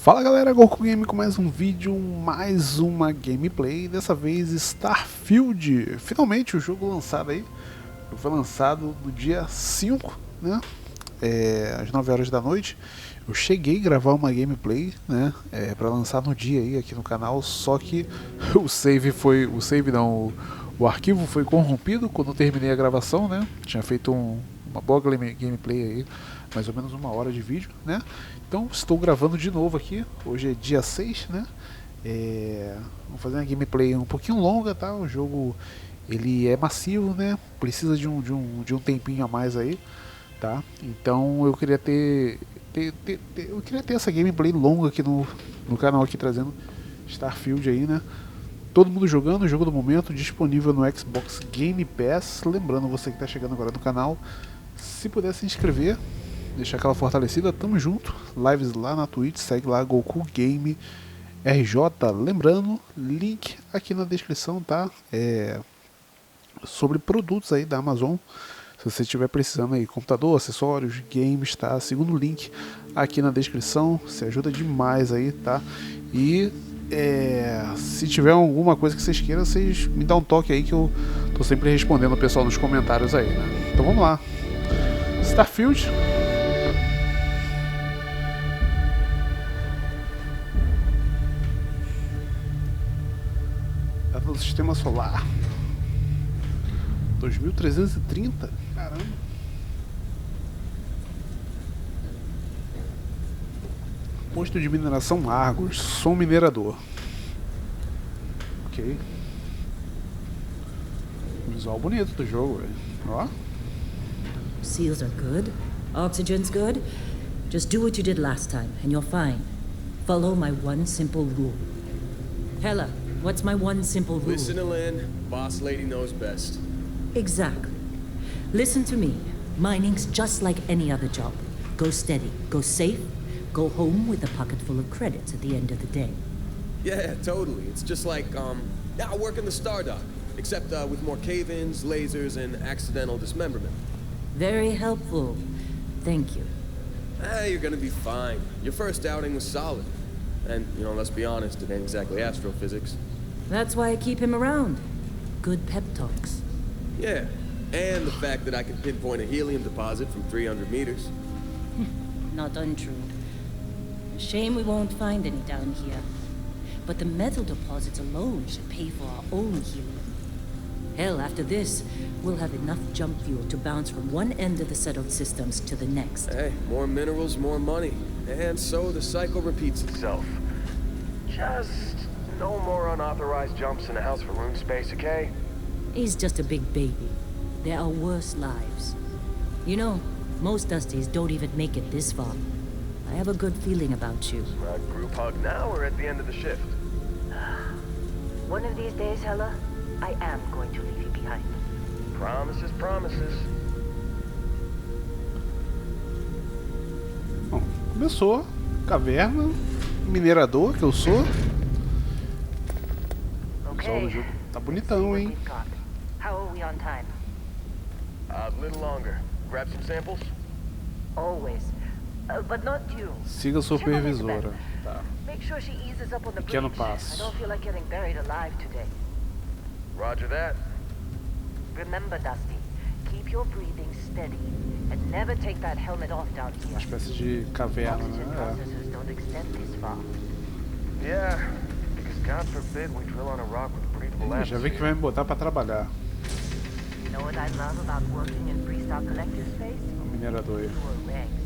Fala galera, GOKU Game com mais um vídeo, mais uma gameplay, dessa vez STARFIELD. Finalmente o jogo lançado aí, foi lançado no dia 5, né, às 9 horas da noite. Eu cheguei a gravar uma gameplay, né, pra lançar no dia aí aqui no canal, só que o arquivo foi corrompido quando eu terminei a gravação, né. Tinha feito uma boa gameplay aí, mais ou menos 1 hora de vídeo, né. Então estou gravando de novo aqui, hoje é dia 6, né. Vou fazer uma gameplay um pouquinho longa, tá. O jogo ele é massivo, né, precisa de um tempinho a mais aí, tá. Então eu queria ter essa gameplay longa aqui no canal, aqui trazendo STARFIELD aí, né. Todo mundo jogando, o jogo do momento, disponível no Xbox Game Pass. Lembrando, você que está chegando agora no canal, se puder se inscrever, deixar aquela fortalecida, tamo junto. Lives lá na Twitch, segue lá, GOKU Game RJ. Lembrando, link aqui na descrição, tá? Sobre produtos aí da Amazon. Se você estiver precisando aí, computador, acessórios, games, tá? Segundo link aqui na descrição, se ajuda demais aí, tá? E se tiver alguma coisa que vocês queiram, vocês me dão um toque aí que eu tô sempre respondendo o pessoal nos comentários aí, né? Então vamos lá. STARFIELD. Data do sistema solar 2330. Caramba. Posto de mineração Argos. Sou minerador. Ok. Visual bonito do jogo, velho. Ó. Seals are good. Oxygen's good. Just do what you did last time, and you're fine. Follow my one simple rule. Hella, what's my one simple rule? Listen to Lynn. Boss lady knows best. Exactly. Listen to me. Mining's just like any other job. Go steady, go safe, go home with a pocket full of credits at the end of the day. Yeah, totally. It's just like, I work in the Star Dock, except with more cave-ins, lasers, and accidental dismemberment. Very helpful. Thank you. You're gonna be fine. Your first outing was solid. And, let's be honest, it ain't exactly astrophysics. That's why I keep him around. Good pep talks. Yeah, and the fact that I can pinpoint a helium deposit from 300 meters. Not untrue. Shame we won't find any down here. But the metal deposits alone should pay for our own helium. Hell, after this, we'll have enough jump fuel to bounce from one end of the settled systems to the next. Hey, more minerals, more money. And so the cycle repeats itself. Just no more unauthorized jumps in a house for room space, okay? He's just a big baby. There are worse lives. You know, most Dusties don't even make it this far. I have a good feeling about you. A group hug now or at the end of the shift? One of these days, Hella, I am going to leave you behind. Promises, promises. Bom, começou. Caverna. Minerador, que eu sou. O visual do jogo tá bonitão, hein? How are we on time? A little longer. Grab some samples? Always. But not you. Siga a supervisora. Tá. Make sure she eases up on the Pequeno breach. passo. I don't feel like getting buried alive today. Roger that. Remember, Dusty, keep your breathing steady and never take that helmet off down Uma here. espécie de caverna, Oxygen né? processes don't extend this far. Yeah, because God forbid we drill on a rock with breathable Já vi que vai me botar pra trabalhar. You know what I love about working in Freestyle Collective Space? O minerador aí. Fewer ranks.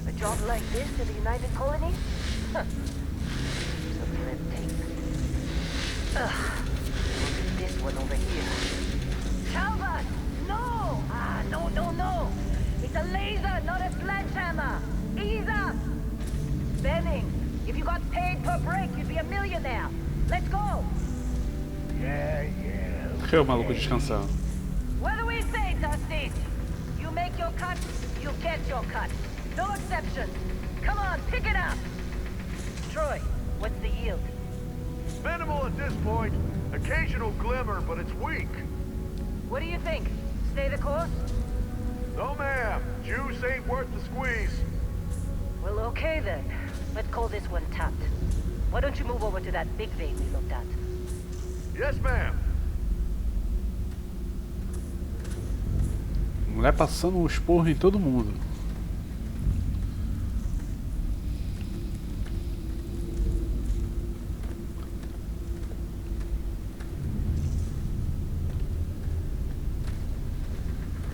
A job like this in the United Colonies? Huh. Some red tape. Ugh. Look at this one over here. Calvert! No! No. It's a laser, not a sledgehammer. Ease up! Benning, if you got paid per break, you'd be a millionaire. Let's go! Yeah. O maluco descansando. What do we say, Dusty? You make your cut, you get your cut. No exceptions. Come on, pick it up. Troy, what's the yield? Minimal at this point. Occasional glimmer, but it's weak. What do you think? Stay the course? No, ma'am. Juice ain't worth the squeeze. Well, okay then. Let's call this one tapped. Why don't you move over to that big vein we looked at? Yes, ma'am. Mulher passando um esporro em todo mundo.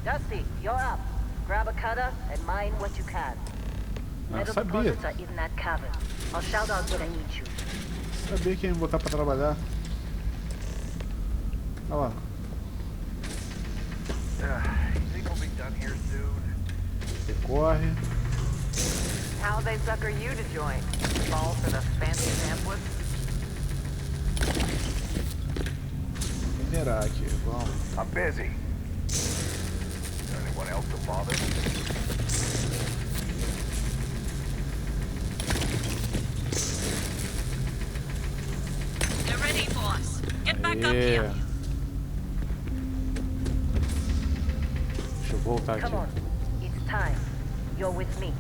Dusty, you're up. Grab a cutter and mine what you can. Metal Sabia. deposits are in that cavern. I'll shout out when I need you. Sabia quem ia me botar pra trabalhar. Olha lá. You think we'll be done here soon? Você corre. How they sucker you to join? Fall for the fancy pamphlets? Minerar aqui, vamos. I'm busy. Anyone else to bother? They're ready for us. Get back up here. Deixa eu voltar aqui. Come on, it's time. You're with me.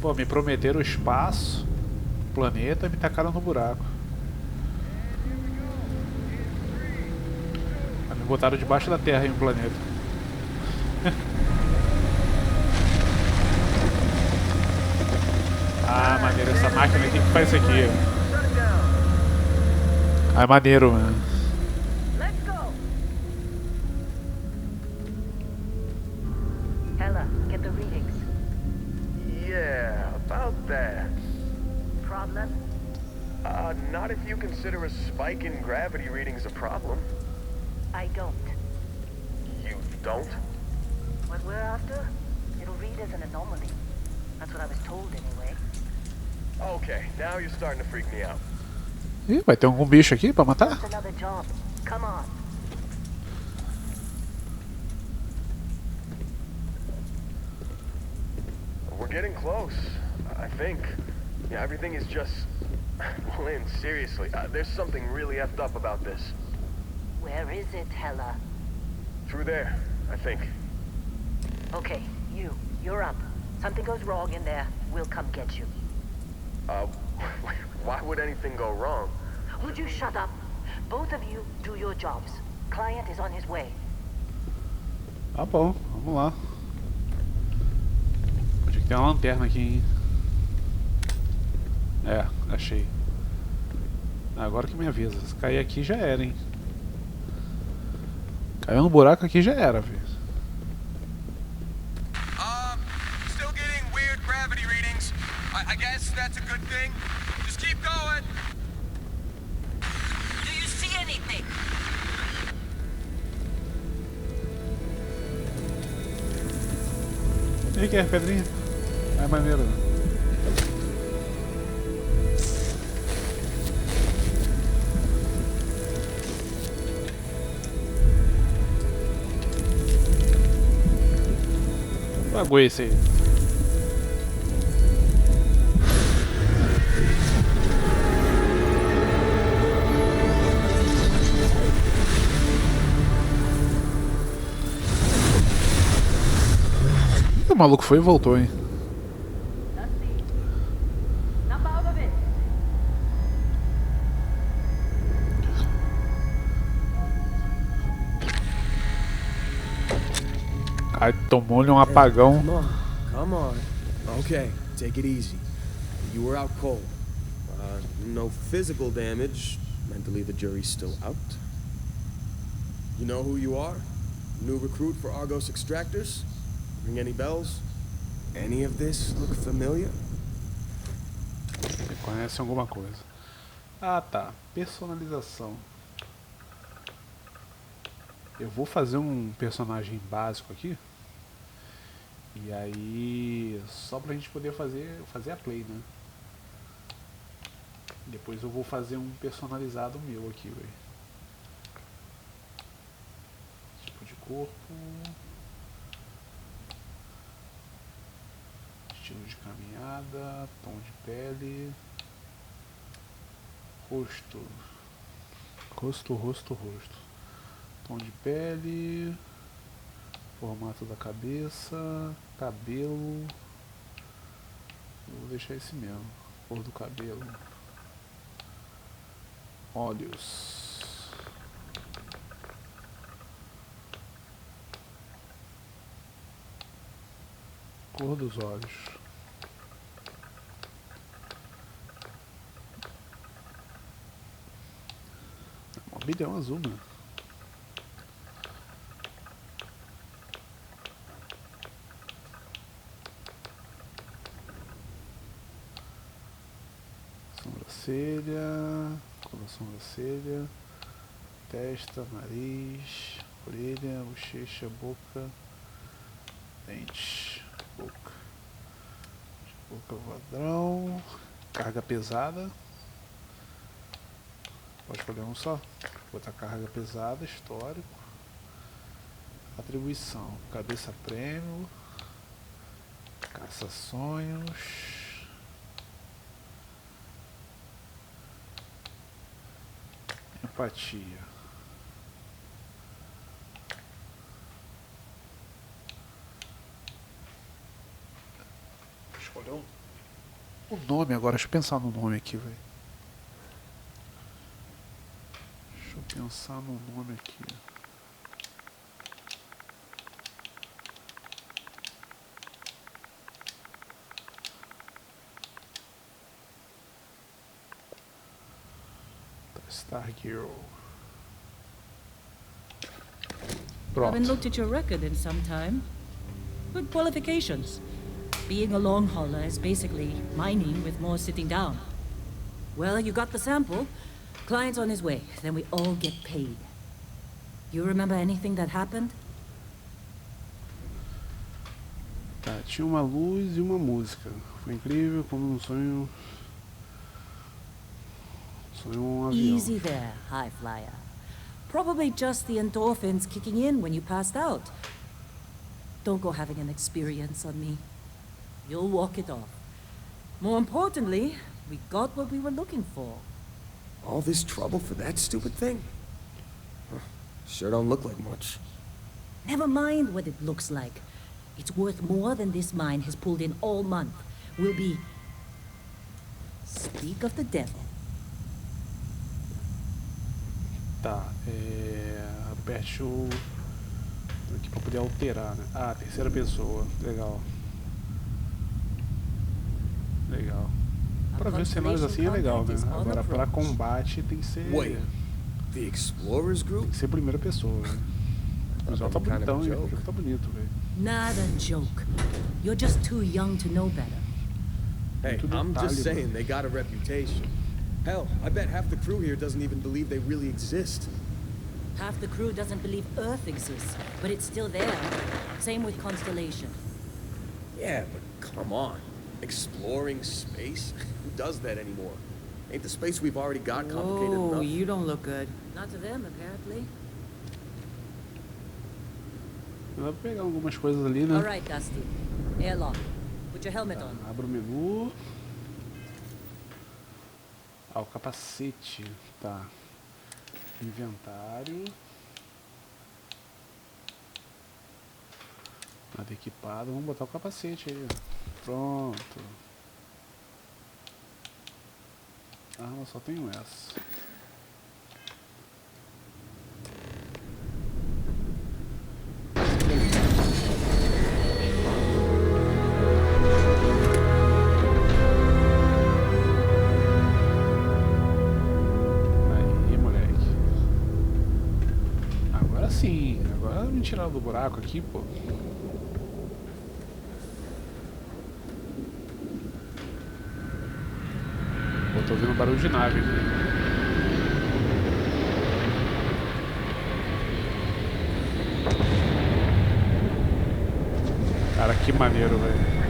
Pô, me prometeram o espaço, planeta e me tacaram no buraco. Me botaram debaixo da terra em um planeta. Ah, maneiro, essa máquina aqui que faz isso aqui. Ah, é maneiro, mano. Let's go. Hella, get the readings. Yeah, about that. Problem? Not if you consider a spike in gravity readings a problem. I don't. You don't? What we're after, it'll read as an anomaly. That's what I was told anyway. Okay, now you're starting to freak me out. Ih, vai ter algum bicho aqui pra matar? That's another job. Come on. We're getting close, I think. Yeah, everything is just... Lynn, seriously, there's something really effed up about this. Where is it, Hella? Through there, I think. Okay, you're up. Something goes wrong in there, we'll come get you. Why would anything go wrong? Would you shut up? Both of you do your jobs. Client is on his way. Tá bom, vamos lá. Tinha que ter uma lanterna aqui, hein? É, achei. Agora que me avisa. Se cair aqui já era, hein? Caiu no buraco aqui já era, velho. Still getting weird gravity readings. I guess that's a good thing. Just keep going. Do you see anything? E aí, que é pedrinha? É maneiro. Bagulho esse aí. O maluco foi e voltou, hein? Ai, tomou-lhe um apagão. Come on. Okay, take it easy. You were out cold. No physical damage. Mentally, the jury's still out. You know who you are? New recruit for Argos Extractors? Ring any bells? Any of this look familiar? Você conhece alguma coisa? Ah, tá. Personalização. Eu vou fazer um personagem básico aqui. E aí, só pra gente poder fazer a play, né? Depois eu vou fazer um personalizado meu aqui, velho. Tipo de corpo. Estilo de caminhada, tom de pele. Rosto. Rosto. Tom de pele. Formato da cabeça, cabelo, Eu vou deixar esse mesmo. Cor do cabelo. Olhos. Cor dos olhos. Um bilhão azul, mano. Sobrancelha, cor da sobrancelha, testa, nariz, orelha, bochecha, boca, dente, boca padrão, carga pesada, pode escolher um só, vou botar carga pesada, histórico, atribuição, cabeça prêmio, caça sonhos, empatia. Vou escolher o nome agora, deixa eu pensar no nome aqui, velho. Deixa eu pensar no nome aqui. Star Girl. Haven't Pronto. looked at your record in some time. Good qualifications. Being a long hauler is basically mining with more sitting down. Well, you got the sample. Client's on his way. Then we all get paid. You remember anything that happened? Tá, tinha uma luz e uma música. Foi incrível, como um sonho. Um avião. Easy there, high flyer. Probably just the endorphins kicking in when you passed out. Don't go having an experience on me. You'll walk it off. More importantly, we got what we were looking for. All this trouble for that stupid thing? Huh, sure don't look like much. Never mind what it looks like. It's worth more than this mine has pulled in all month. Will be... Speak of the devil. Tá, aperte o... aqui pra poder alterar, né? Ah, terceira pessoa, legal. Legal. Pra ver cenários assim é legal, né? Agora pra combate tem que ser... Wait, the Explorers Group? Tem que ser primeira pessoa, né? O visual tá bonitão, hein? O jogo tá bonito, velho. Not a joke. You're just too young to know better. Hey, I'm just saying they got a reputation. Hell, I bet half the crew here doesn't even believe they really exist. Half the crew doesn't believe Earth exists, but it's still there. Same with Constellation. Yeah, but come on. Exploring space? Who does that anymore? Ain't the space we've already got complicated enough? Oh, you don't look good. Not to them, apparently. Dá pra pegar algumas coisas ali, né? All right, Dusty. Airlock. Put your helmet on. Abra o menu. Ah, o capacete. Tá. Inventário. Nada equipado. Vamos botar o capacete aí. Pronto. Ah, só tenho essa. Sim, agora me tirar do buraco aqui, pô. Pô, tô ouvindo barulho de nave aqui. Cara, que maneiro, velho.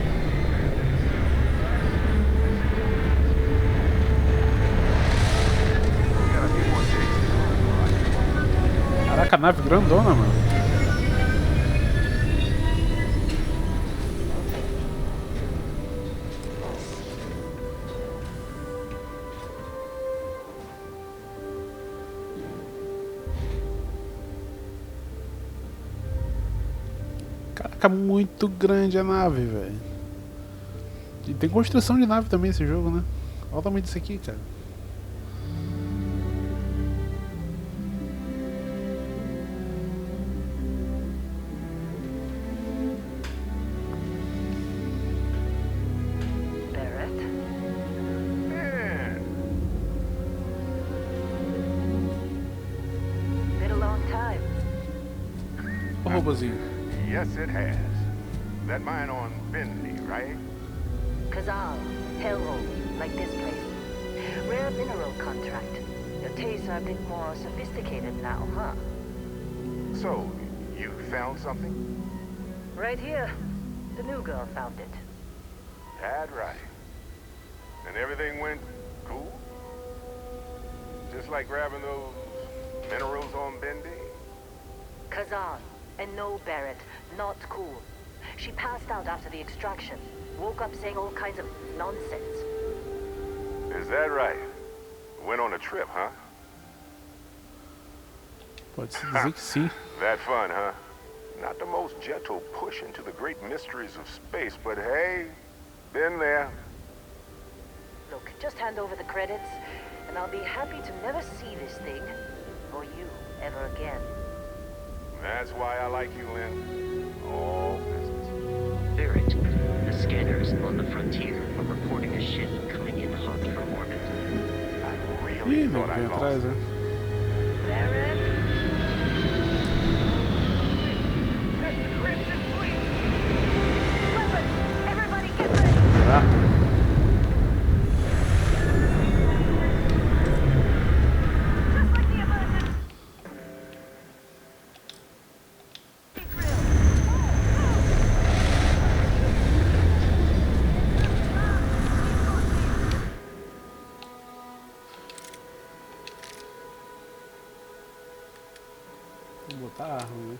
Caraca, a nave grandona, mano. Caraca, muito grande a nave, velho. E tem construção de nave também esse jogo, né? Olha o tamanho disso aqui, cara. Yes, it has. That mine on Bendy, right? Kazal, hellhole, like this place. Rare mineral contract. Your tastes are a bit more sophisticated now, huh? So, you found something? Right here. The new girl found it. That's right. And everything went cool? Just like grabbing those minerals on Bendy? Kazan. And no, Barrett, not cool. She passed out after the extraction. Woke up saying all kinds of nonsense. Is that right? Went on a trip, huh? Pode-se dizer que sim. That fun, huh? Not the most gentle push into the great mysteries of space, but hey, been there. Look, just hand over the credits, and I'll be happy to never see this thing, or you, ever again. That's why I like you, Lynn. All business. Barrett, the scanners on the frontier are reporting a ship coming in hot from orbit. I really thought I lost it. Barrett? That's the Crimson Fleet! Weapons! Everybody get ready! Just like the emergency drill. Vou botar a arma, né?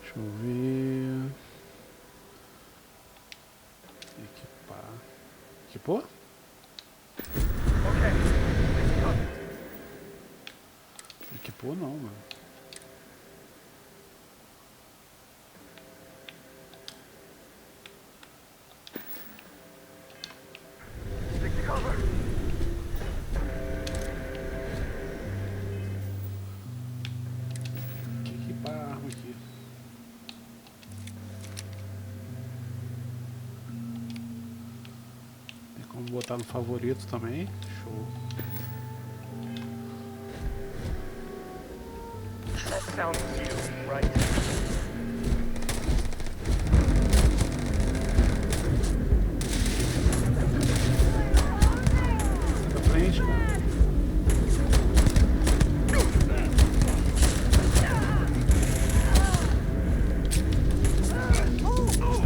Deixa eu ver. Equipar. Equipou? Equipou não, mano. Stick to cover! Tem que equipar a arma aqui. Tem como botar no favorito também. Show. That sounds you, right? Pra frente, cara.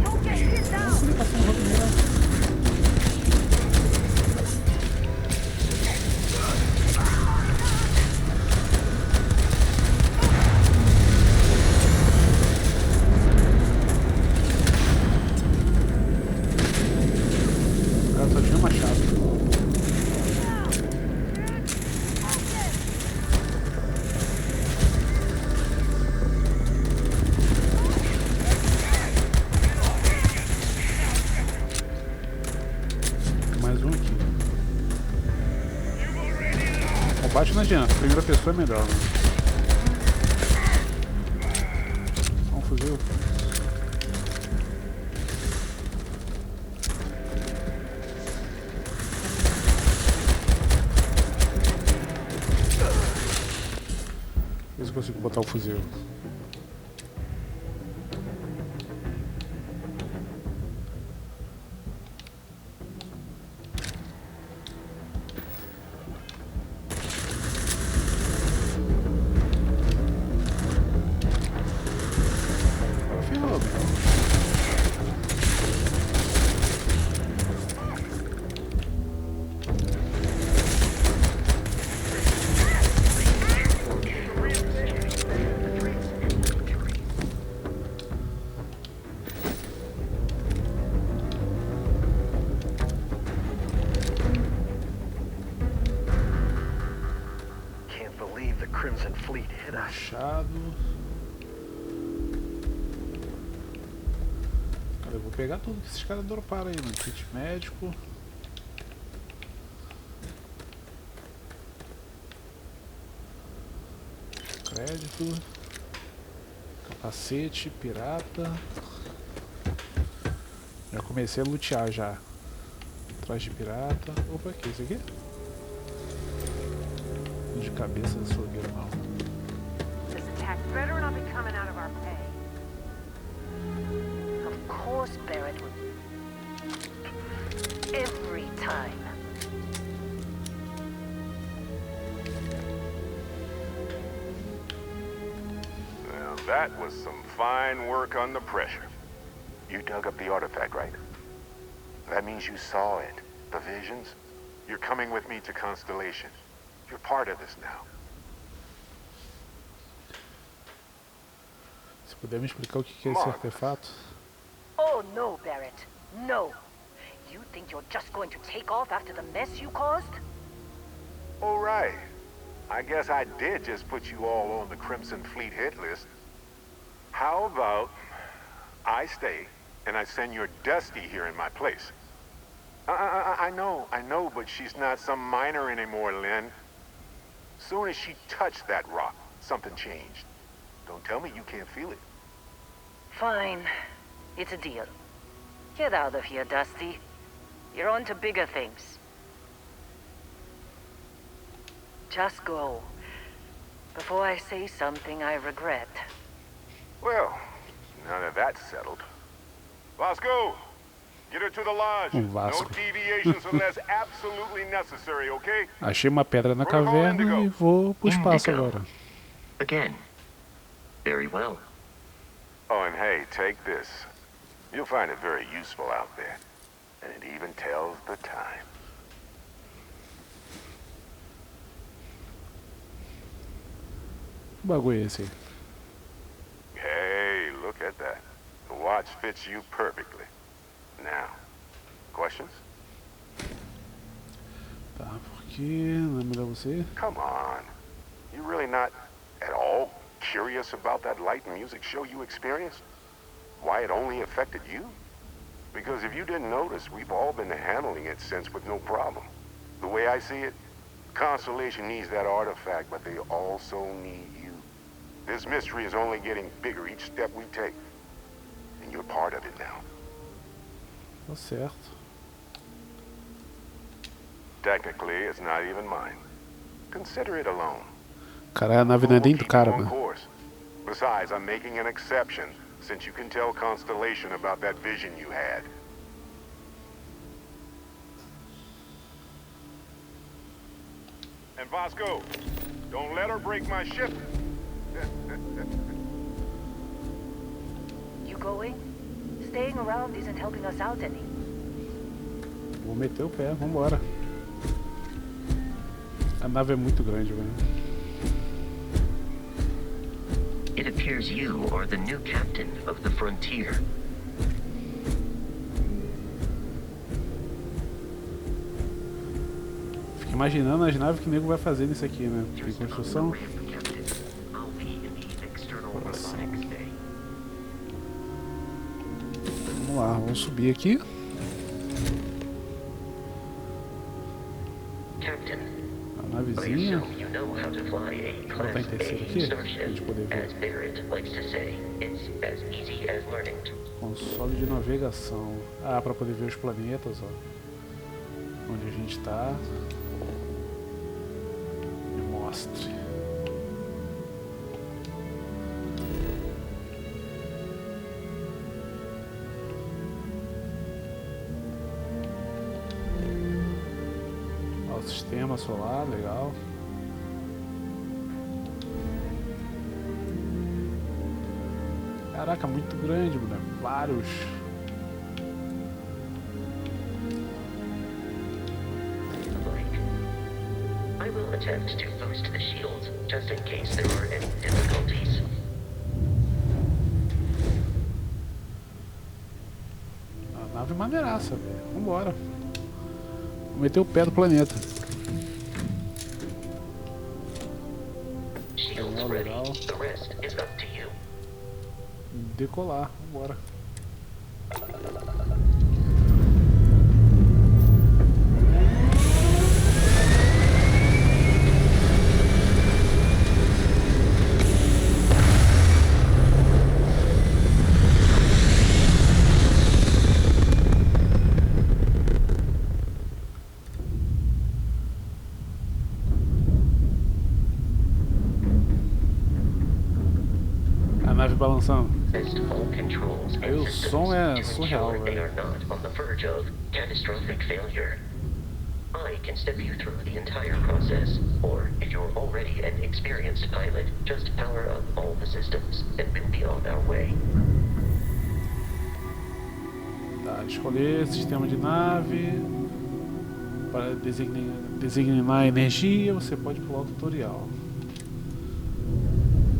Don't get hit down! O cara só tinha machado. Mais um aqui. Combate não adianta, primeira pessoa é melhor. Né? Só um fuzil. Ver se eu consigo botar o fuzil. Agora ferrou, meu. Can't believe the Crimson Fleet hit us. Machado. O Eu vou pegar tudo que esses caras droparam aí, mano. Kit médico. Crédito. Capacete, pirata. Já comecei a lutear já. Traje de pirata. Opa, o que é isso aqui? De cabeça de açougueiro, não. This attack better not be coming out of our pay. Of course Barrett would. Every time. Well, that was some fine work under pressure. You dug up the artifact, right? That means you saw it. The visions? You're coming with me to Constellation. You're part of this now. Se puder me explicar o que é esse artefato? Oh no, Barrett. No. You think you're just going to take off after the mess you caused? All right. I guess I did just put you all on the Crimson Fleet hit list. How about I stay and I send your Dusty here in my place? I know, but she's not some minor anymore, Lynn. Soon as she touched that rock, something changed. Don't tell me you can't feel it. Fine. It's a deal. Get out of here, Dusty. You're on to bigger things. Just go. Before I say something I regret. Well, now that that's settled. Vasco! Get her to the lodge. No deviations unless absolutely necessary, okay? Achei uma pedra na caverna e vou pro espaço agora. Again. Very well. Oh, and hey, take this. You'll find it very useful out there. And it even tells the time. Que bagulho é esse? Hey, look at that. The watch fits you perfectly. Now, questions? Tá, por que não é melhor você? Come on. You really not at all curious about that light and music show you experienced? Why it only affected you? Because if you didn't notice, we've all been handling it since with no problem. The way I see it, Constellation needs that artifact, but they also need you. This mystery is only getting bigger each step we take. And you're part of it now. Tá certo. Technically, it's not even mine. Consider it alone. Caralho, a nave não é nem do cara, mano. Besides, I'm making an exception, since you can tell Constellation about that vision you had. And Vasco, don't let her break my ship. You going? Staying around isn't helping us out any. Vou meter o pé, vambora. A nave é muito grande, velho. It appears you are the new captain of the frontier. Fico imaginando as naves que o nego vai fazer nisso aqui, né? De construção. Vamos lá, vamos subir aqui. A navezinha. Ela tá em terceiro aqui, pra gente poder ver. Console de navegação. Ah, pra poder ver os planetas, ó. Onde a gente tá. Me mostre. Sistema solar, legal. Caraca, muito grande, mulher. Vários. I will attempt to boost the shields, just in case there are any difficulties. A nave maneiraça, velho. Vambora. Vou meter o pé do planeta. Legal. The rest is up to you. Decolar, vambora. balançando. Test all controls Aí o and som systems é to surreal, ensure they velho. are not on the verge of catastrophic failure. I can step you through the entire process, or if you're already an experienced pilot, just power up all the systems and we'll be on our way. Tá, escolher sistema de nave. Para designar energia, você pode pular o tutorial.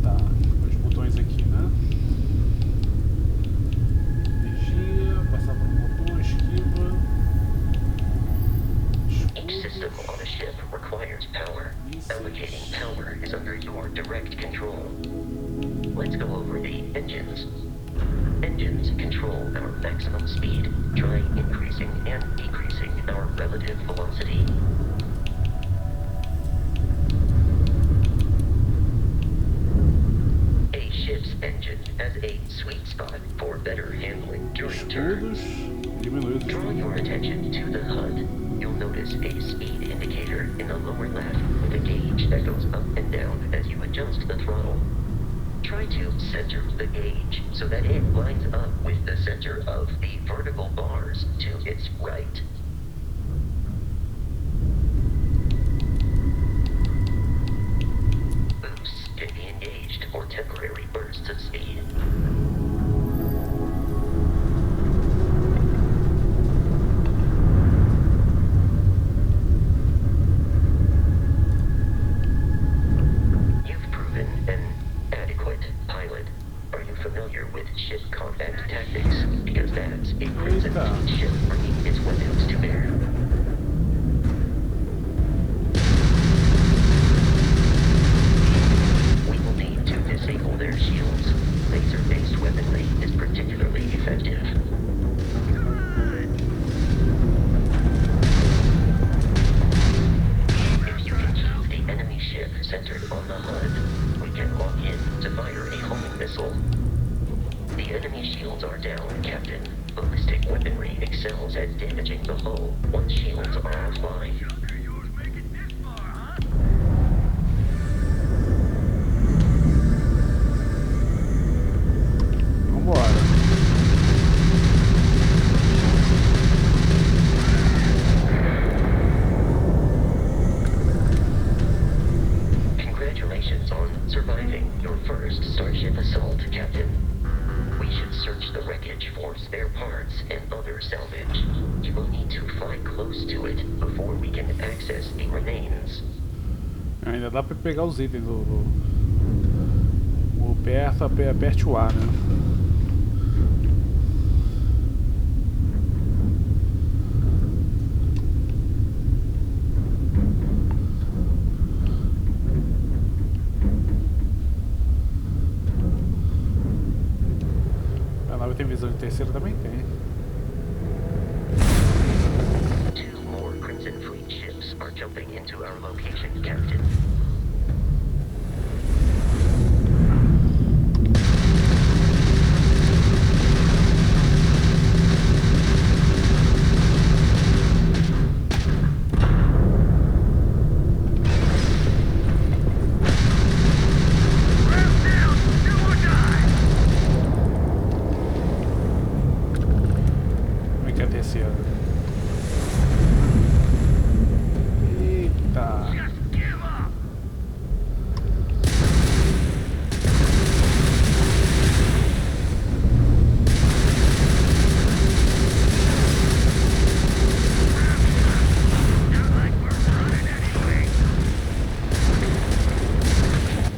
Tá, os botões aqui, né? Energia, passar por um botão, esquiva. Each system on a ship requires power. Allocating power is under your direct control. Let's go over the engines. Engines control our maximum speed. Try increasing and decreasing our relative velocity. A ship's engine has a sweet spot for better handling during turns. Draw your attention to the HUD. You'll notice a speed indicator in the lower left with a gauge that goes up and down as you adjust the throttle. Try to center the gauge so that it lines up with the center of the vertical bars to its right. Boosts can be engaged for temporary bursts of speed. You've proven an adequate pilot. Are you familiar with ship combat tactics? Because that's a Crimson Fleet ship bringing its weapons to bear. We will need to disable their shields. Laser-based weaponry is particularly effective. If you can keep the enemy ship centered on the HUD, we can lock in to fire a homing missile. The enemy shields are down, Captain. Ballistic weaponry excels at damaging the hull once shields are offline. Vambora. Congratulations on surviving your first Starship assault, Captain. We should search the wreckage for spare parts and other salvage. You will need to fly close to it before we can access the remains. Ainda dá pra pegar os itens aperte o A, né? A nave tem visão de terceira, também tem. Two more Crimson Fleet ships are jumping into our location, Captain. Como é que é a terceira? Eita!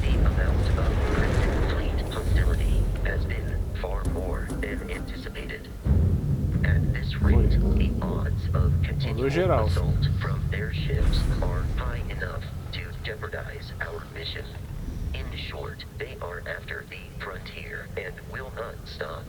The amount of Crimson Fleet hostility has been far more than anticipated. At this rate, the odds of continual geral. assault from their ships are high enough to jeopardize our mission. In short, they are after the frontier and will not stop.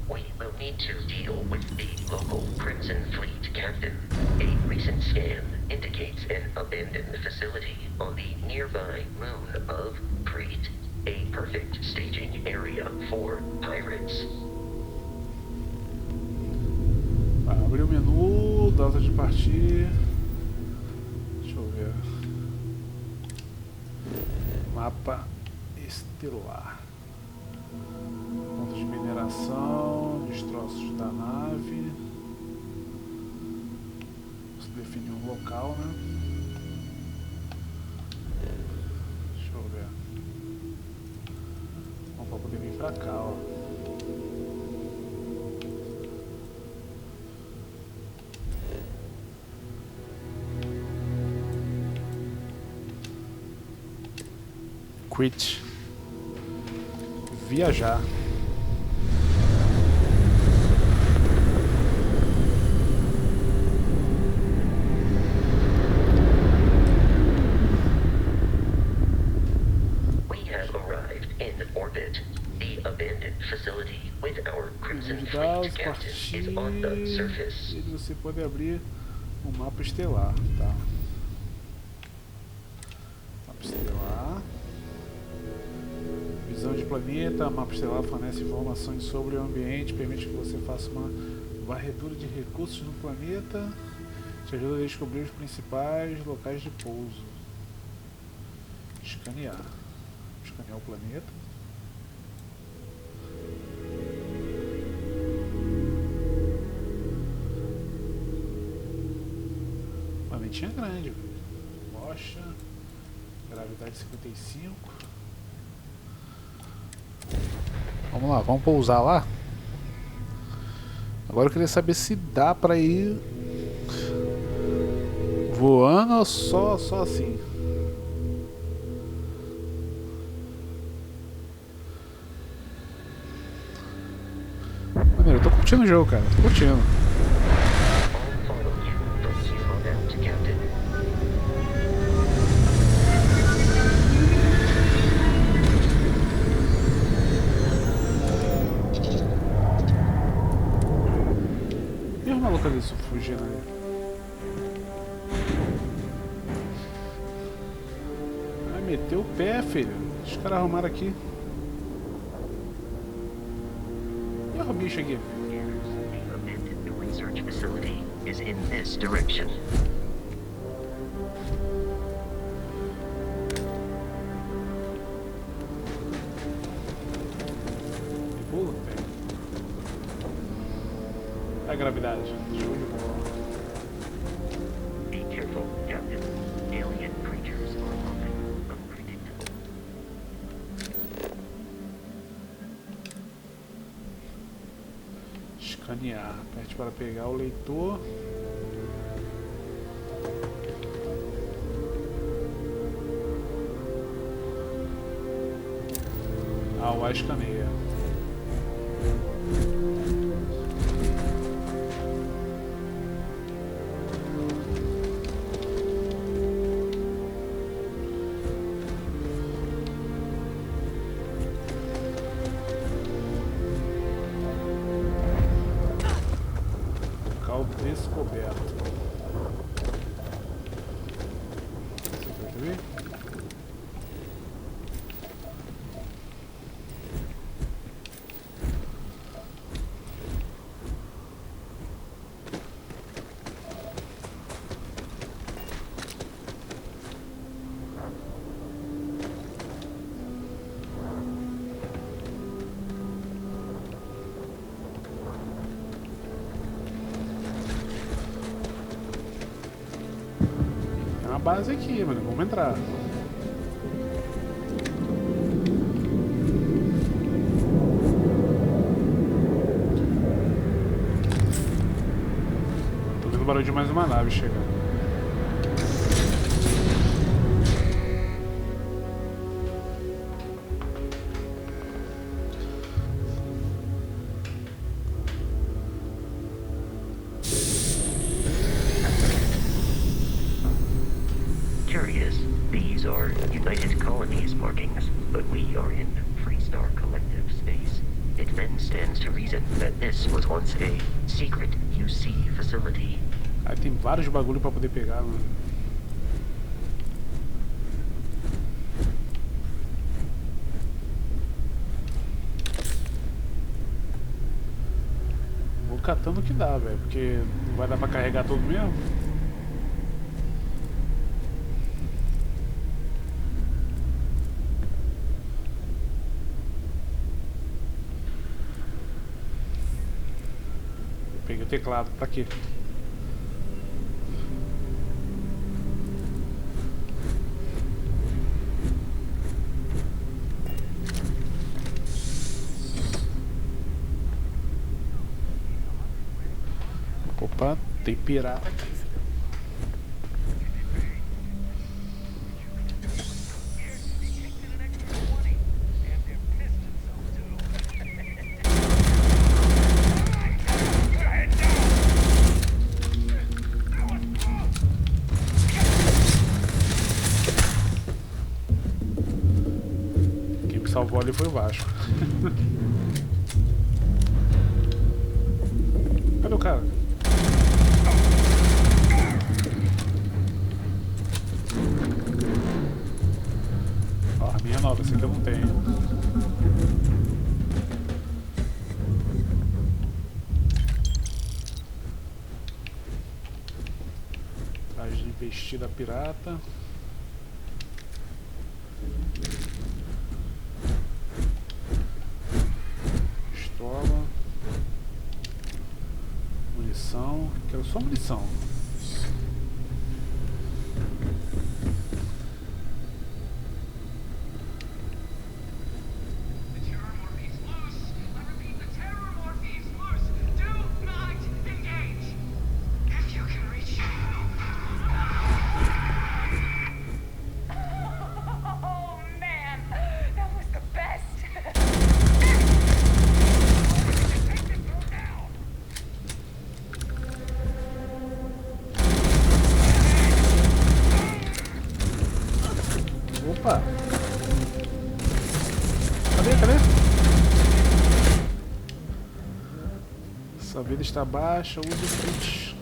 We will need to deal with the local Crimson Fleet captain. A recent scan indicates an abandoned facility on the nearby moon of Crete, a perfect staging area for pirates. Abre o menu, data de partir. Deixa eu ver. Mapa estelar. Ponto de mineração, destroços da nave. Você define um local, né? Deixa eu ver. Vamos pra poder vir pra cá, ó. Quit. Viajar. We have arrived in orbit. The abandoned facility with our Crimson Fleet captain is on the surface. E você pode abrir um mapa estelar, tá? Mapa estelar. Visão de planeta, mapa estelar fornece informações sobre o ambiente, permite que você faça uma varredura de recursos no planeta, te ajuda a descobrir os principais locais de pouso. Escanear. Escanear o planeta. Planetinha grande, velho. Rocha, gravidade 55. Vamos lá, vamos pousar lá. Agora eu queria saber se dá pra ir voando ou só assim. Maneiro, eu tô curtindo o jogo, cara. Tô curtindo. I'll follow you from here on out, Captain. E os malucos ali fugindo ali? Vai meter o pé, filho. Os caras arrumaram aqui. E o bicho aqui? The abandoned research facility is in this direction. Tem pulo? Tem. A gravidade. Show de bola. Be careful, Captain. Alien creatures are often unpredictable. Escanear. Aperte para pegar o leitor. O A escaneia. Local descoberto. Você pode ver? Tem uma base aqui, mano. Vamos entrar. Tô vendo o barulho de mais uma nave chegando. Curious, these are United Colonies markings, but we are in Freestar Collective space. It then stands to reason that this was once a secret UC facility. Aí tem vários bagulho pra poder pegar, mano. Vou catando o que dá, velho, porque não vai dar pra carregar todo mesmo. Peguei o teclado, pra quê? Opa, tem pirata aqui. Quem me salvou ali foi o Vasco. Cadê o cara? Ó, a minha é nova, essa aqui eu não tenho. Traje de vestida pirata. Pistola. Munição. Quero só munição. Opa! Cadê? Sua vida está baixa, use o kit.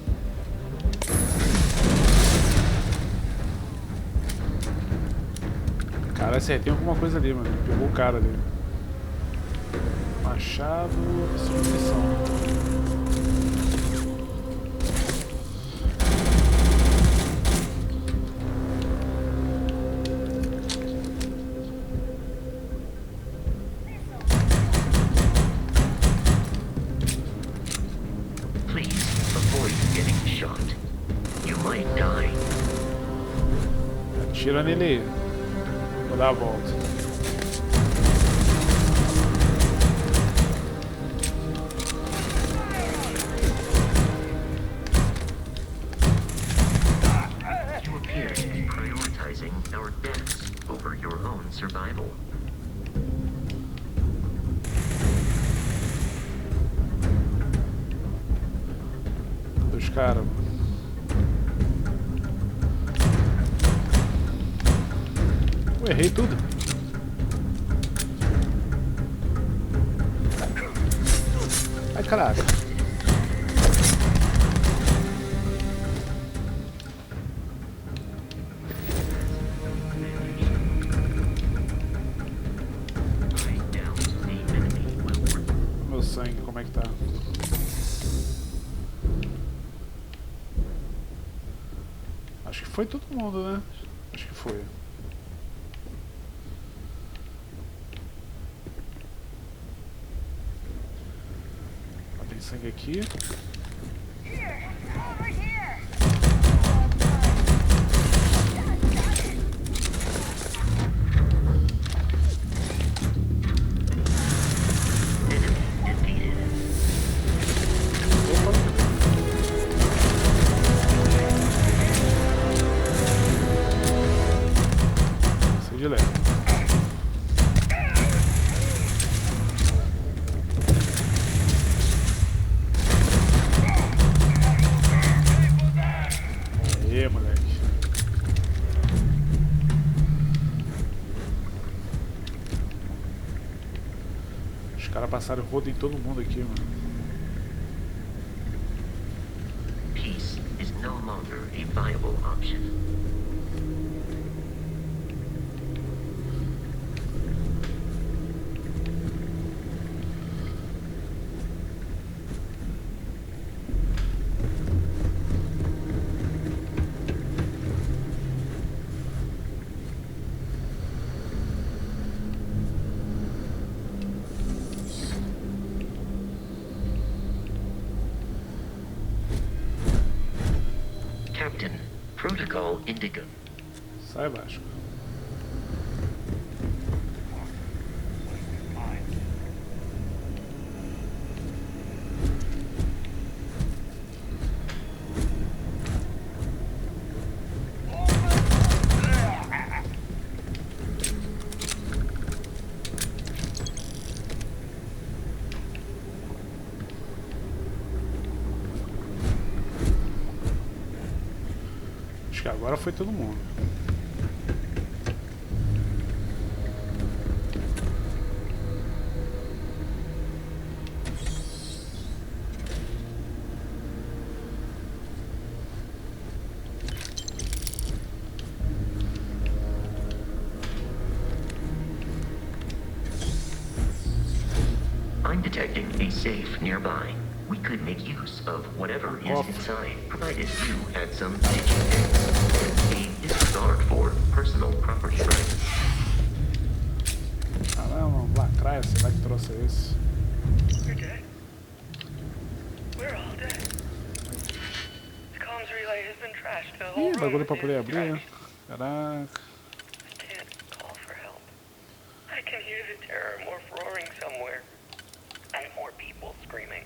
Cara, acertei alguma coisa ali, mano. Pegou o cara ali. Machado, submissão. Atira nele aí. Vou dar a volta. You appear to be prioritizing our deaths over your own survival. Dos caras. Eu errei tudo. Ai, caraca. Meu sangue, como é que tá? Acho que foi todo mundo, né? Acho que foi. Tem sangue aqui. De leve. Aê, moleque. Os caras passaram o rodo em todo mundo aqui, mano. Peace is no longer a viable option. Captain. Protocol Indigo. Sai, Vasco. Acho que agora foi todo mundo. I'm detecting a safe nearby. We could make use of whatever is inside, provided you had some dignity and a disregard for personal property rights. Caramba, lacraia, será que trouxe esse? You're dead. We're all dead. The comms relay has been trashed. The whole Ih, room bagulho pra poder is abrir, né? trashed. Caraca. I can't call for help. I can hear the terror morph roaring somewhere. And more people screaming.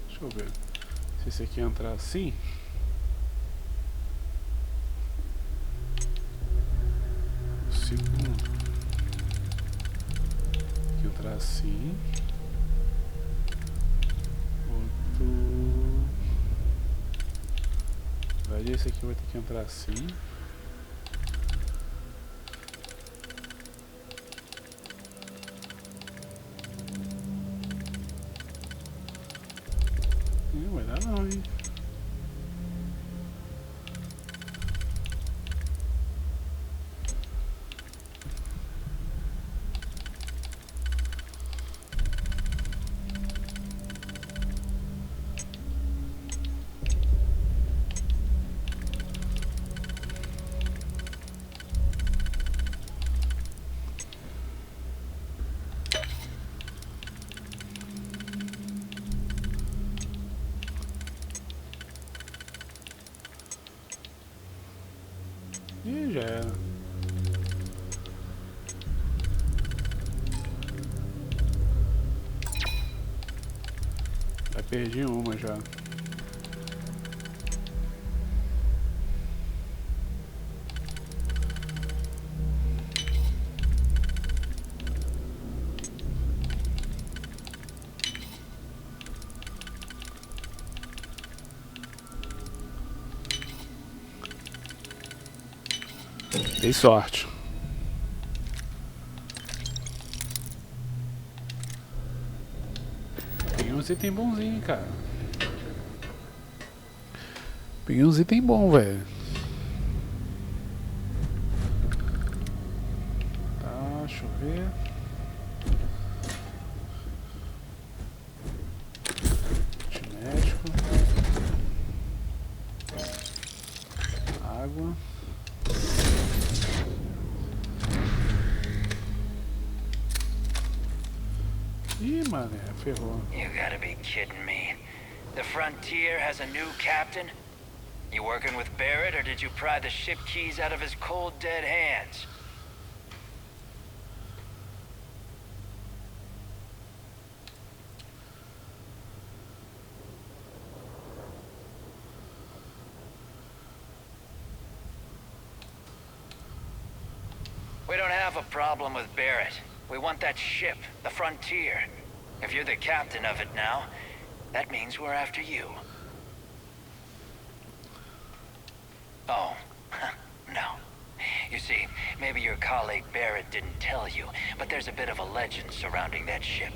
Deixa eu ver. Se esse aqui entrar assim. O segundo. Aqui entrar assim. Outro. Vai, esse aqui vai ter que entrar assim. Não vai dar não, hein? Ih, já era. Já perdi uma já. Dei sorte. Peguei uns itens bonzinhos, cara. Peguei uns itens bons, velho. Tá, deixa eu ver. Antimédico. Água. Ih, mané, ferrou. You gotta be kidding me. The Frontier has a new captain? You working with Barrett, or did you pry the ship keys out of his cold, dead hands? We don't have a problem with Barrett. We want that ship, the Frontier. If you're the captain of it now, that means we're after you. Oh, no. You see, maybe your colleague Barrett didn't tell you, but there's a bit of a legend surrounding that ship.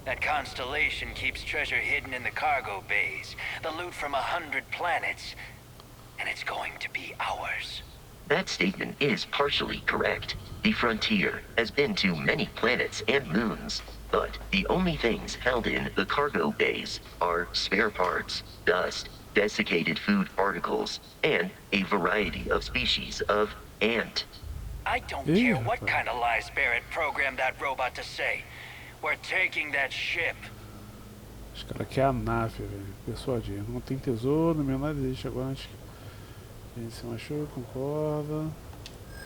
That constellation keeps treasure hidden in the cargo bays, the loot from 100 planets, and it's going to be ours. That statement is partially correct. The frontier has been to many planets and moons, but the only things held in the cargo bays are spare parts, dust, desiccated food particles, and a variety of species of ant. I don't care what kind of lies Barrett programmed that robot to say. We're taking that ship. Os caras querem a nave, velho. Persuadir. Não tem tesouro, no menor existe agora. A gente se machuca, concorda.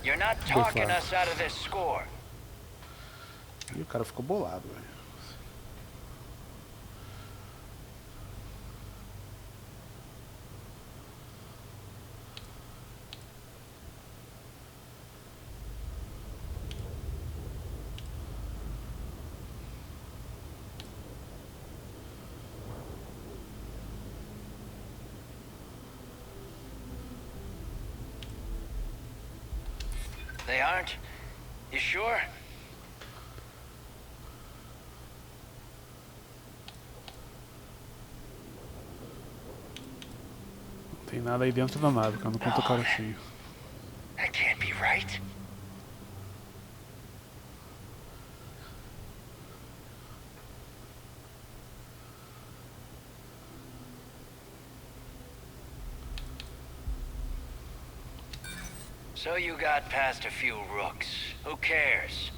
You're not talking us out of this score. E o cara ficou bolado, velho. They aren't? You sure? Não tem nada aí dentro da nave, cara. Não conta o carotinho. That can't be right. So you got past a few rooks. Who cares?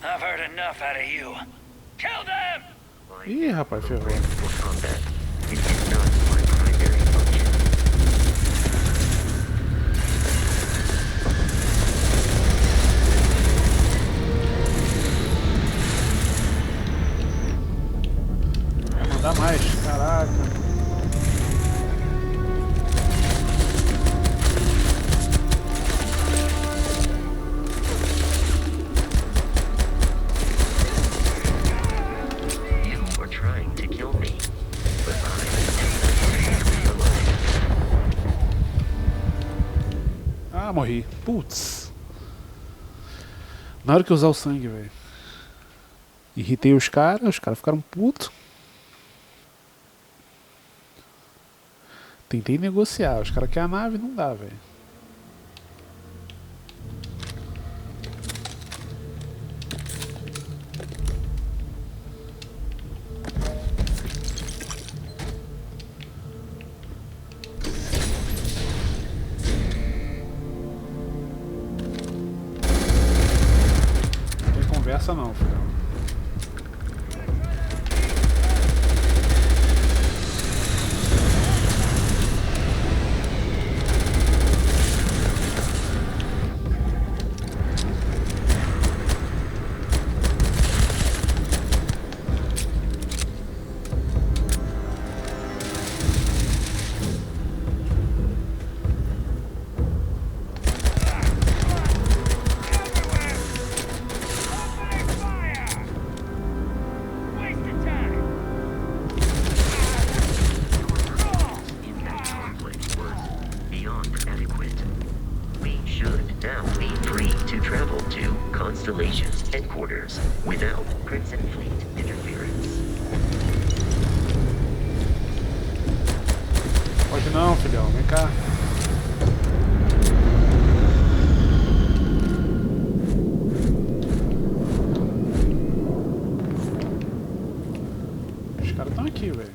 I've heard enough out of you. Kill them! Ih, rapaz, ferrou. Combat. It is not my primary function. Vai mandar mais, caraca. Ah, morri. Putz. Na hora que eu usar o sangue, velho. Irritei os caras ficaram putos. Tentei negociar, os caras querem a nave, não dá, velho. Conversa não, filho. Headquarters without Crimson Fleet interference. Pode não, filhão, vem cá. Os caras estão aqui, velho.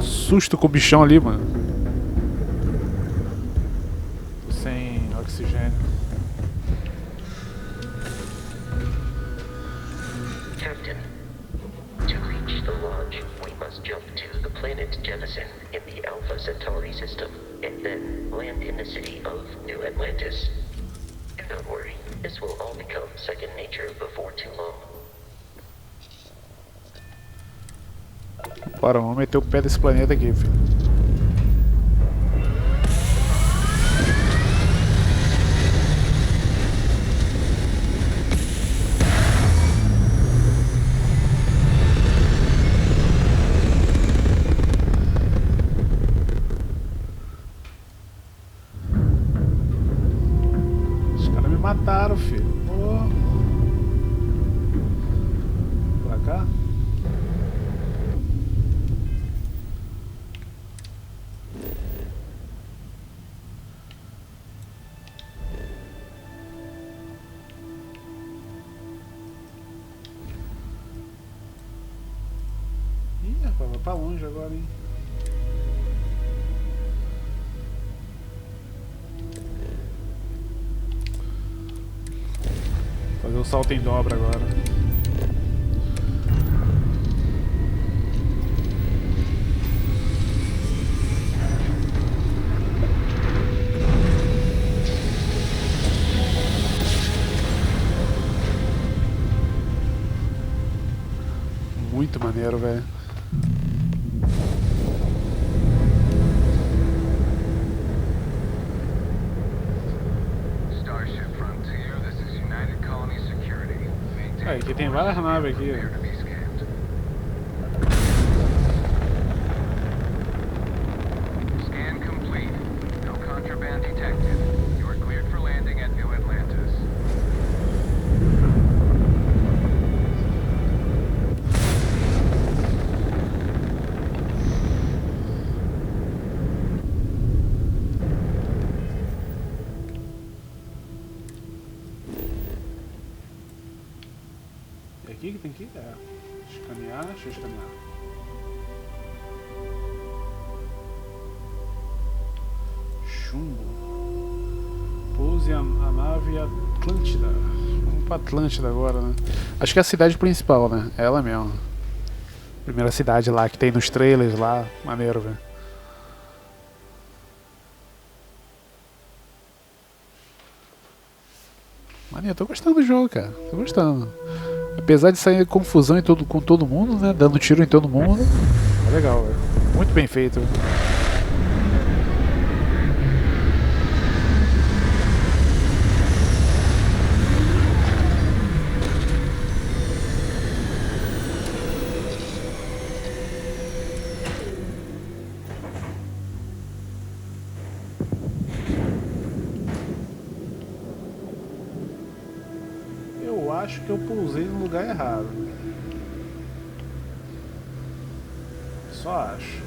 susto com o bichão ali, mano. Tô sem oxigênio. Captain, to reach the launch, we must jump to the planet Jefferson in the Alpha Centauri system, and then land in the city of New Atlantis. And don't worry, this will all become second nature before too long. Bora, vamos meter o pé desse planeta aqui, filho. Os caras me mataram, filho. Oh. Pra cá? Ih, rapaz, vai pra longe agora, hein? Fazer o salto em dobra agora. Muito maneiro, velho. Aí, aqui tem várias naves aqui. Scan complete. No contraband detected. You are cleared for landing at New Atlantis. É aqui que tem que ir? É. Escanear, deixa eu escanear. Chumbo. Pouse a nave Atlântida. Vamos pra Atlântida agora, né? Acho que é a cidade principal, né? É ela mesmo. Primeira cidade lá que tem nos trailers lá. Maneiro, velho. Maneiro, tô gostando do jogo, cara. Tô gostando. Apesar de sair confusão com todo mundo, né? Dando tiro em todo mundo. É legal, velho. Muito bem feito. Eu acho que eu pousei no lugar errado. Só acho.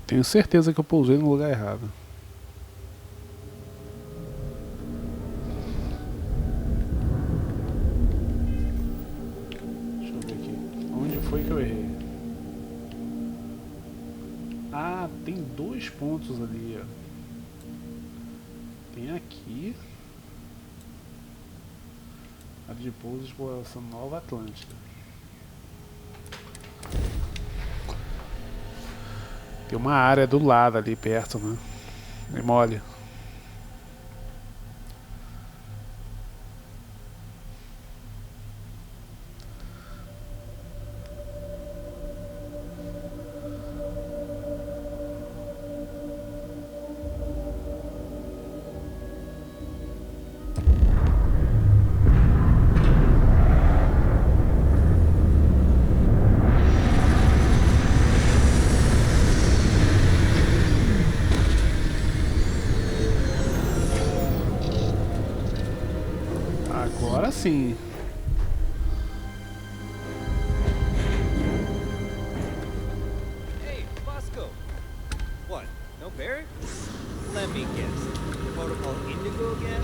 Tenho certeza que eu pousei no lugar errado. Deixa eu ver aqui. Onde foi que eu errei? Ah, tem 2 pontos ali, ó. Tem aqui. A de pouso de exploração Nova Atlântida. Tem uma área do lado ali perto, né? É mole. sim. Hey, Bosco. What? No Barrett? Let me guess. Protocol Indigo again?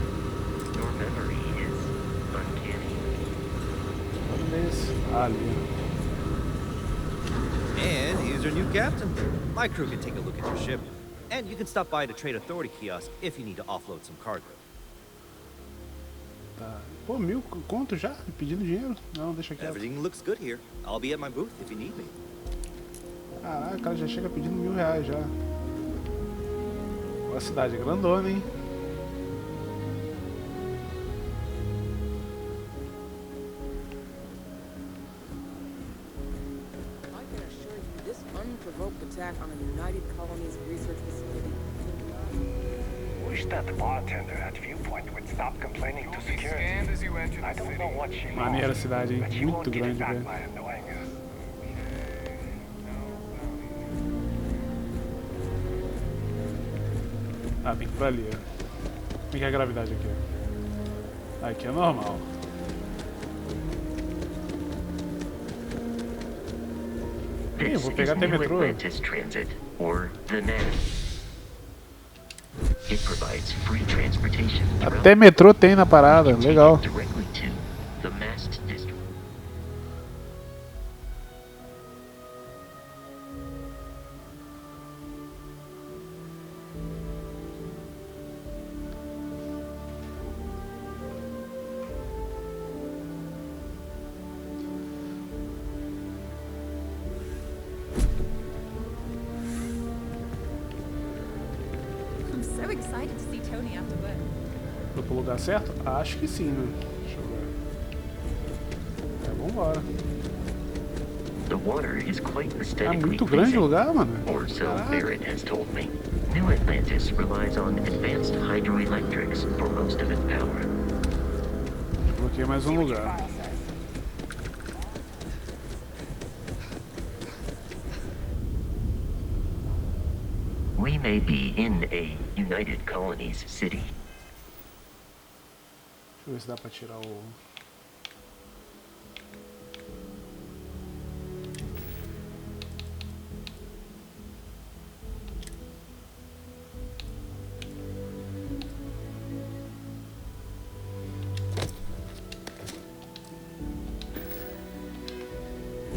Your memory is uncanny. Olha esse. Ah, ali. And here's our new captain. My crew can take a look at your ship. And you can stop by the Trade Authority kiosk if you need to offload some cargo. Tá. Pô, 1000 conto já? Pedindo dinheiro? Não, deixa quieto. Everything looks good here. I'll be at my booth if you need me. Caraca, o cara já chega pedindo R$1000 já. Uma cidade grandona, hein? I can assure you this unprovoked attack on a United Colonies research facility. Wish that bartender at Viewpoint would stop complaining to security. I don't know what she Maneira a lost, cidade, hein? but she Muito won't get it grande, back velho. by annoying us. Ah, tem que ir pra ali. Como é que é a gravidade aqui? Aqui é normal. Eu vou pegar até metrô. Atlantis Transit, or the NAS. It provides free transportation Até metrô tem na parada, legal. directly to the Mast District. I'm so excited to see Tony after work. Foi pro lugar certo? Acho que sim, né? Deixa eu ver. Vambora. The water is quite É aesthetically muito grande o pleasing, lugar, mano. or so Caraca. Barrett has told me. New Atlantis relies on advanced hydroelectrics for most of its power. Bloqueei mais um lugar. We may be in a United Colonies city. Deixa eu ver se dá pra tirar o...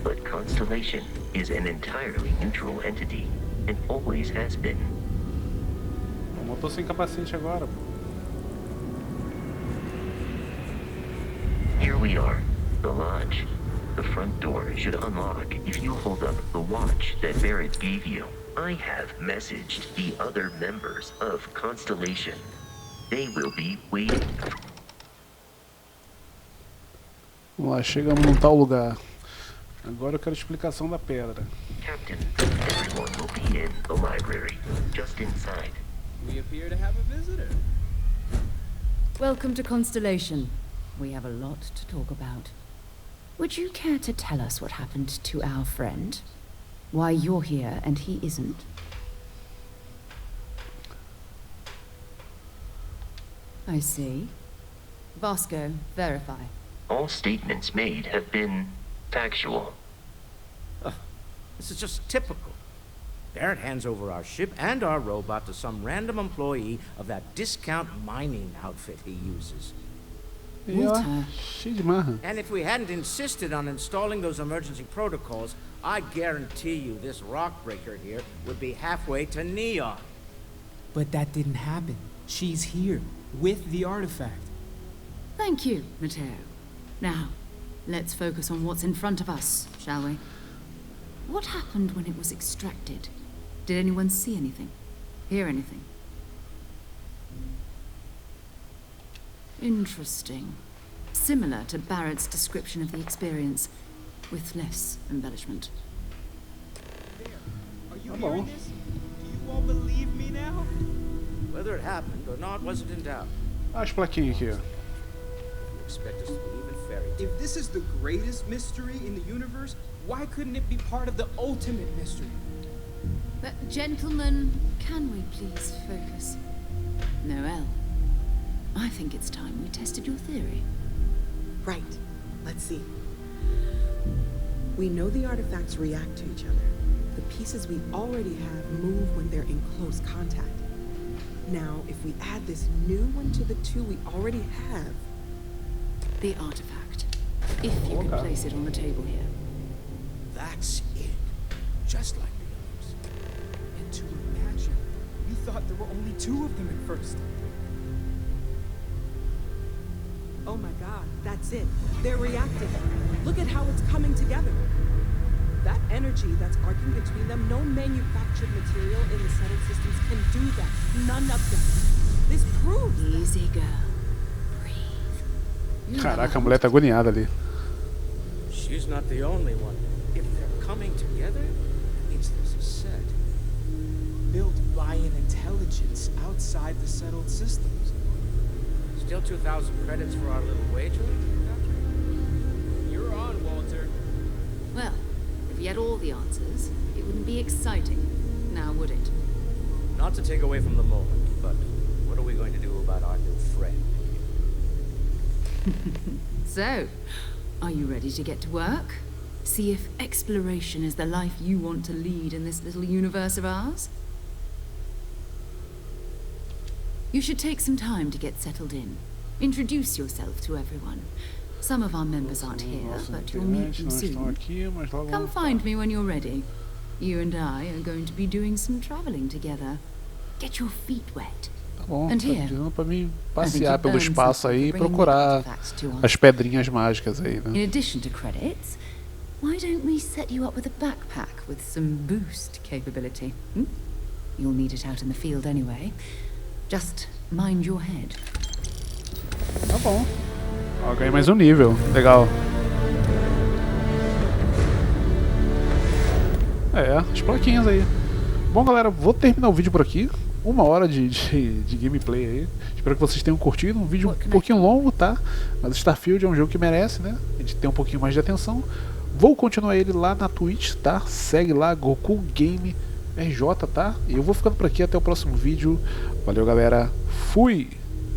But Constellation is an entirely neutral entity, and always has been. O motor sem capacete agora, pô. Here we are, the lodge. The front door should unlock if you hold up the watch that Barrett gave you. I have messaged the other members of Constellation. They will be waiting. Vamos lá, chegamos num tal lugar. Agora eu quero explicação da pedra. Captain, everyone will be in the library, just inside. We appear to have a visitor. Welcome to Constellation. We have a lot to talk about. Would you care to tell us what happened to our friend? Why you're here and he isn't? I see. Vasco, verify. All statements made have been factual. This is just typical. Barrett hands over our ship and our robot to some random employee of that discount mining outfit he uses. E ó, cheio de marra. And if we hadn't insisted on installing those emergency protocols, I guarantee you this rock breaker here would be halfway to Neon. But that didn't happen. She's here, with the artifact. Thank you, Matteo. Now, let's focus on what's in front of us, shall we? What happened when it was extracted? Did anyone see anything? Hear anything? Interesting. Similar to Barrett's description of the experience, with less embellishment. Are you hearing this? Do you all believe me now? Whether it happened or not wasn't in doubt. As plaquinhas aqui. You expect us to believe in fairy tales? If this is the greatest mystery in the universe, why couldn't it be part of the ultimate mystery? But gentlemen, can we please focus? Noel, I think it's time we tested your theory. Right. Let's see. We know the artifacts react to each other. The pieces we already have move when they're in close contact. Now, if we add this new one to the two we already have... The artifact. If you can place it on the table here. That's it. Just like the others. And to imagine, you thought there were only 2 of them at first. Oh my god, that's it. They're reacting. Look at how it's coming together. That energy that's arcing between them, no manufactured material in the settled systems can do that. None of them. This proves Easy, girl. Caraca, a mulher tá agoniada ali. She's not the only one. If they're coming together, it means there's a set. Built by an intelligence outside the settled systems. Still 2,000 credits for our little wager? You're on, Walter. Well, if we had all the answers, it wouldn't be exciting. Now, would it? Not to take away from the moment, but what are we going to do about our new friend? So, are you ready to get to work? See if exploration is the life you want to lead in this little universe of ours? You should take some time to get settled in. Introduce yourself to everyone. Some of our members aren't here, but you'll meet them soon. Come find me when you're ready. You and I are going to be doing some traveling together. Get your feet wet. Tá bom, tá pedindo pra mim passear pelo espaço aí e procurar as pedrinhas mágicas aí, né? In addition to credits, why don't we set you up with a backpack with some boost capability? You'll need it out in the field anyway. Just mind your head. Tá bom. Ó, ganhei mais um nível. Legal. É, as plaquinhas aí. Bom, galera, vou terminar o vídeo por aqui. 1 hora de gameplay aí. Espero que vocês tenham curtido. Um vídeo um pouquinho longo, tá? Mas Starfield é um jogo que merece, né? A gente tem um pouquinho mais de atenção. Vou continuar ele lá na Twitch, tá? Segue lá, GOKU Game RJ, tá? E eu vou ficando por aqui até o próximo vídeo. Valeu, galera. Fui!